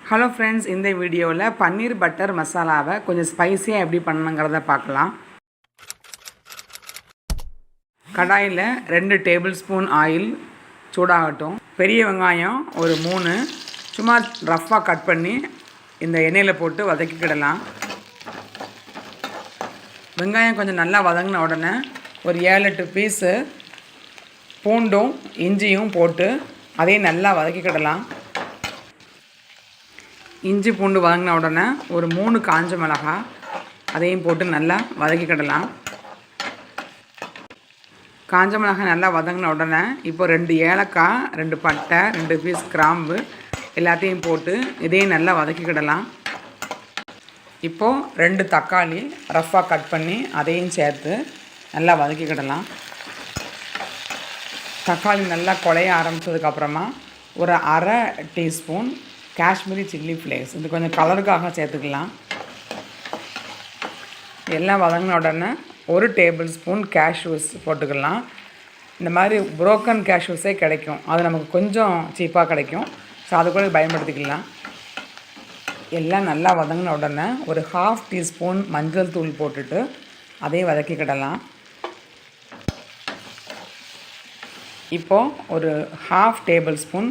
Hello friends, இந்த வீடியோவில் பன்னீர் butter மசாலாவை கொஞ்சம் ஸ்பைஸியாக எப்படி பண்ணணுங்கிறத பார்க்கலாம். கடாயில் 2 டேபிள் ஸ்பூன் ஆயில் சூடாகட்டும். பெரிய வெங்காயம் ஒரு 3 சும்மா ரஃப்பாக கட் பண்ணி இந்த எண்ணெயில் போட்டு வதக்கிக்கிடலாம். வெங்காயம் கொஞ்சம் நல்லா வதங்கின உடனே ஒரு 7-8 பீஸு பூண்டும் இஞ்சியும் போட்டு அதையும் நல்லா வதக்கிக்கிடலாம். இஞ்சி பூண்டு வதங்கின உடனே ஒரு 3 காஞ்ச மிளகாய் அதையும் போட்டு நல்லா வதக்கிக்கிடலாம். காஞ்ச மிளகாய் நல்லா வதங்கின உடனே இப்போ 2 ஏலக்காய், 2 பட்டை, 2 பீஸ் கிராம்பு எல்லாத்தையும் போட்டு இதையும் நல்லா வதக்கிக்கிடலாம். இப்போது 2 தக்காளி ரஃப்பாக கட் பண்ணி அதையும் சேர்த்து நல்லா வதக்கிக்கிடலாம். தக்காளி நல்லா குழைய ஆரம்பித்ததுக்கப்புறமா ஒரு அரை டீஸ்பூன் காஷ்மீரி சில்லி ஃப்ளேக்ஸ், இது கொஞ்சம் கலருக்காக சேர்த்துக்கலாம். எல்லாம் வதங்கின உடனே ஒரு டேபிள் ஸ்பூன் கேஷ்யூஸ் போட்டுக்கலாம். இந்த மாதிரி புரோக்கன் கேஷ்யூஸே கிடைக்கும், அது நமக்கு கொஞ்சம் சீப்பாக கிடைக்கும். ஸோ அது கூட பயன்படுத்திக்கலாம். எல்லாம் நல்லா வதங்கின உடனே ஒரு 1/2 டீஸ்பூன் மஞ்சள் தூள் போட்டுட்டு அதையும் வதக்கிக்கிடலாம். இப்போது ஒரு 1/2 டேபிள் ஸ்பூன்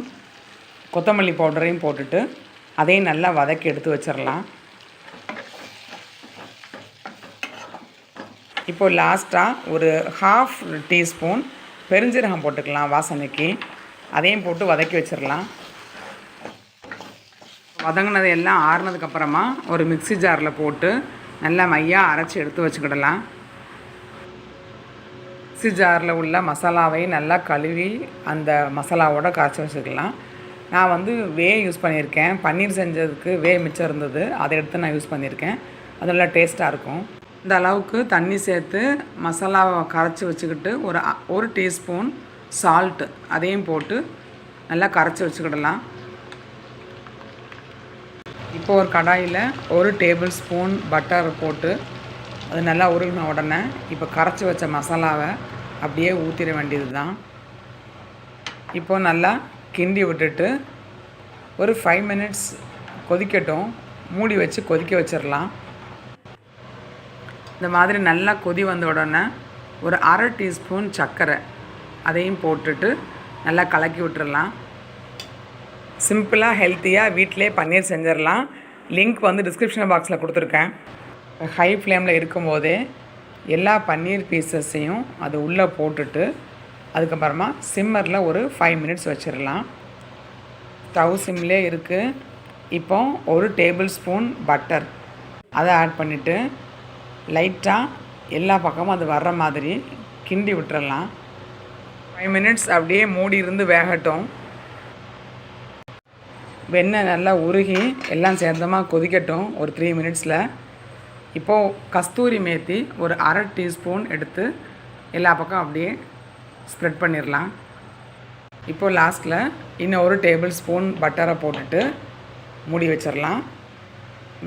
கொத்தமல்லி பவுடரையும் போட்டுட்டு அதையும் நல்லா வதக்கி எடுத்து வச்சிடலாம். இப்போது லாஸ்ட்டாக ஒரு 1/2 டீஸ்பூன் பெருஞ்சீரகம் போட்டுக்கலாம் வாசனைக்கு. அதையும் போட்டு வதக்கி வச்சிடலாம். வதங்கினது எல்லாம் ஆறுனதுக்கப்புறமா ஒரு மிக்ஸி ஜாரில் போட்டு நல்லா மையாக அரைச்சி எடுத்து வச்சுக்கிடலாம். மிக்ஸி ஜாரில் உள்ள மசாலாவை நல்லா கழுவி அந்த மசாலாவோட கரைச்சி வச்சுக்கலாம். நான் வே யூஸ் பண்ணியிருக்கேன். பன்னீர் செஞ்சதுக்கு வே மிச்சம் இருந்தது, அதை எடுத்து நான் யூஸ் பண்ணியிருக்கேன். அது நல்லா டேஸ்ட்டாக இருக்கும். இந்த அளவுக்கு தண்ணி சேர்த்து மசாலாவை கரைச்சி வச்சுக்கிட்டு ஒரு டீஸ்பூன் சால்ட்டு அதையும் போட்டு நல்லா கரைச்சி வச்சுக்கிடலாம். இப்போது ஒரு கடாயில் ஒரு டேபிள் ஸ்பூன் பட்டர் போட்டு அது நல்லா உருகின உடனே இப்போ கரைச்சி வச்ச மசாலாவை அப்படியே ஊற்றிட வேண்டியது தான். இப்போது நல்லா கிண்டி விட்டுட்டு ஒரு 5 மினிட்ஸ் கொதிக்கட்டும். மூடி வச்சு கொதிக்க வச்சிடலாம். இந்த மாதிரி நல்லா கொதி வந்த உடனே ஒரு அரை டீஸ்பூன் சர்க்கரை அதையும் போட்டுட்டு நல்லா கலக்கி விட்டுறலாம். சிம்பிளாக ஹெல்த்தியாக வீட்டிலே பன்னீர் செஞ்சிடலாம். லிங்க் டிஸ்கிரிப்ஷன் பாக்ஸில் கொடுத்துருக்கேன். ஹை ஃப்ளேமில் இருக்கும்போதே எல்லா பன்னீர் பீசஸையும் அது உள்ளே போட்டுட்டு அதுக்கப்புறமா சிம்மரில் ஒரு 5 மினிட்ஸ் வச்சிடலாம். ஸ்டவ் சிம்லே இருக்குது. இப்போ ஒரு டேபிள் ஸ்பூன் பட்டர் அதை ஆட் பண்ணிவிட்டு லைட்டாக எல்லா பக்கமும் அது வர்ற மாதிரி கிண்டி விட்டுறலாம். 5 மினிட்ஸ் அப்படியே மூடி இருந்து வேகட்டும். வெண்ணெய் நல்லா உருகி எல்லாம் சேர்ந்தமாக கொதிக்கட்டும் ஒரு 3 மினிட்ஸில். இப்போது கஸ்தூரி மேத்தி ஒரு அரை டீஸ்பூன் எடுத்து எல்லா பக்கம் அப்படியே ஸ்ப்ரெட் பண்ணிடலாம். இப்போது லாஸ்ட்டில் இன்னும் ஒரு டேபிள் ஸ்பூன் பட்டரை போட்டுட்டு மூடி வச்சிடலாம்.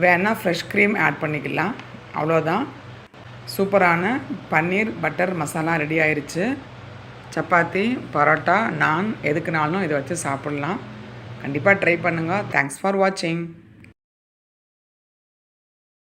வேணால் ஃப்ரெஷ் க்ரீம் ஆட் பண்ணிக்கலாம். அவ்வளோதான், சூப்பரான பன்னீர் பட்டர் மசாலா ரெடி ஆயிடுச்சு. சப்பாத்தி, பரோட்டா, நான் எதுக்குனாலும் இதை வச்சு சாப்பிட்லாம். கண்டிப்பாக ட்ரை பண்ணுங்கள். தேங்க்ஸ் ஃபார் வாட்சிங்.